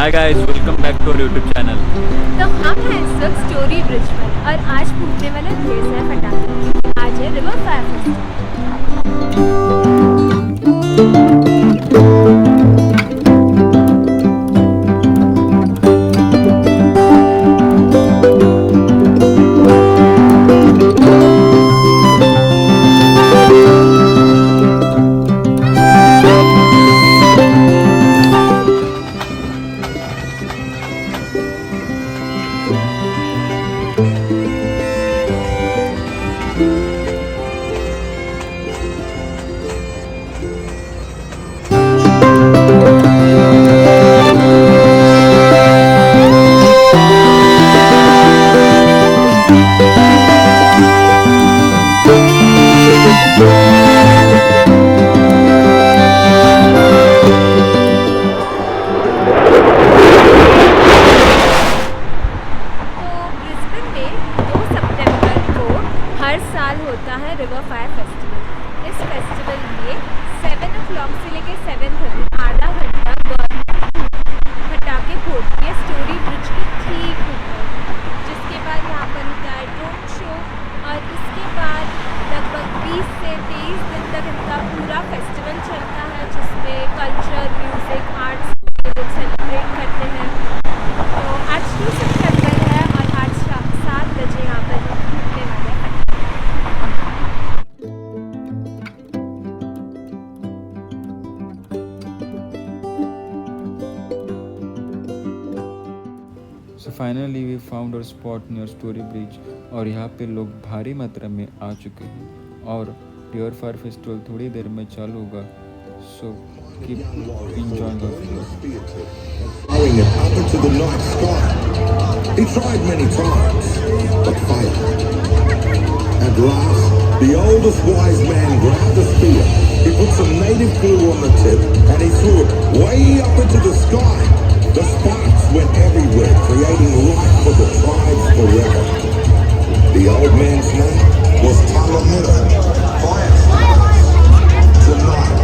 Hi guys, welcome back to our YouTube channel. तो हम हैं इस वक्त स्टोरी ब्रिज पर और आज फूटने वाला ढेर सारे पटाखे। आज है रिवर फायर फेस्टिवल। हर साल होता है रिवर फायर फेस्टिवल। इस फेस्टिवल में 7 o'clock से लेकर 7:30 आधा घंटा गवर्नमेंट पटाखे फोड़ती है स्टोरी ब्रिज के ठीक ऊपर। जिसके बाद यहाँ पर होता है ड्रोन शो और इसके बाद लगभग 20 से 23 दिन तक इनका पूरा फेस्टिवल चलता है, जिसमें कल्चर, म्यूज़िक, आर्ट्स लोग सेलिब्रेट करते हैं। तो आज 2 सितंबर है और आज शाम 7 बजे यहाँ पर फूटने वाले हैं। So finally we found our spot near Story Bridge और यहाँ पे लोग भारी मात्रा में आ चुके हैं और रिवर फायर फेस्टिवल थोड़ी देर में चालू होगा। So keep enjoying our video. Throwing it up into the night sky. He tried many times, but failed. At last, the oldest wise man grabbed a spear. He put some native glue on the tip and he threw it way up into the sky. The sparks went everywhere, creating light for the tribes forever. The old man's name was Talamura. Tonight,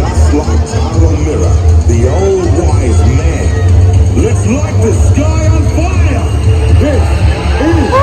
just like Talamura, the old wise man, let's light the sky on fire! This is...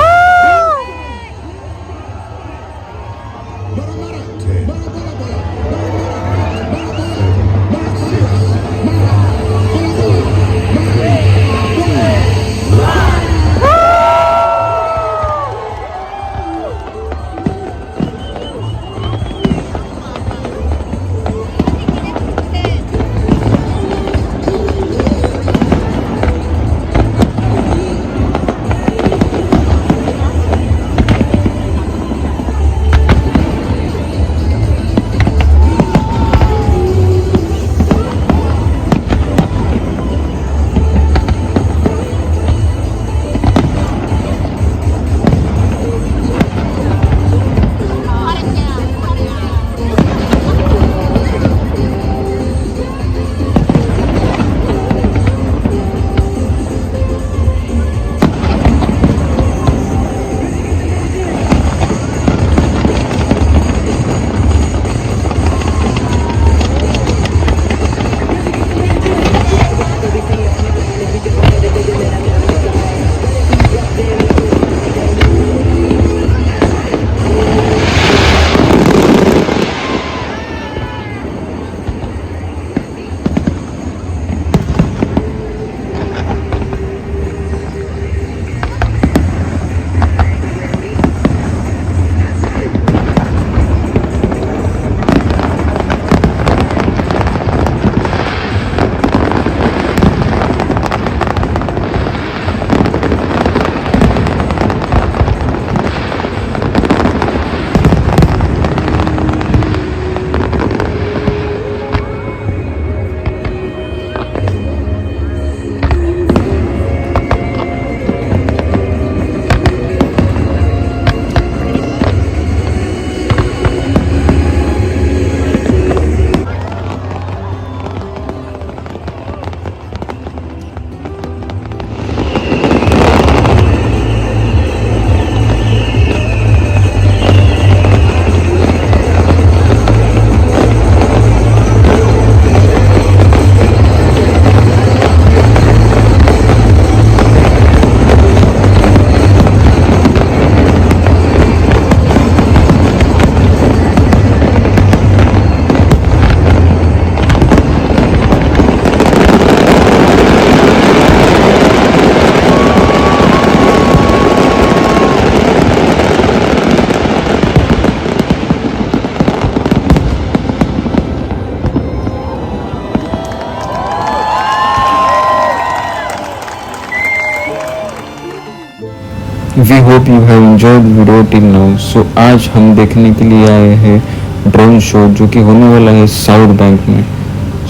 we hope you have enjoyed video till now. So आज हम देखने के लिए आए हैं drone show जो कि होने वाला है साउथ बैंक में।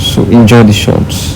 So enjoy the shots.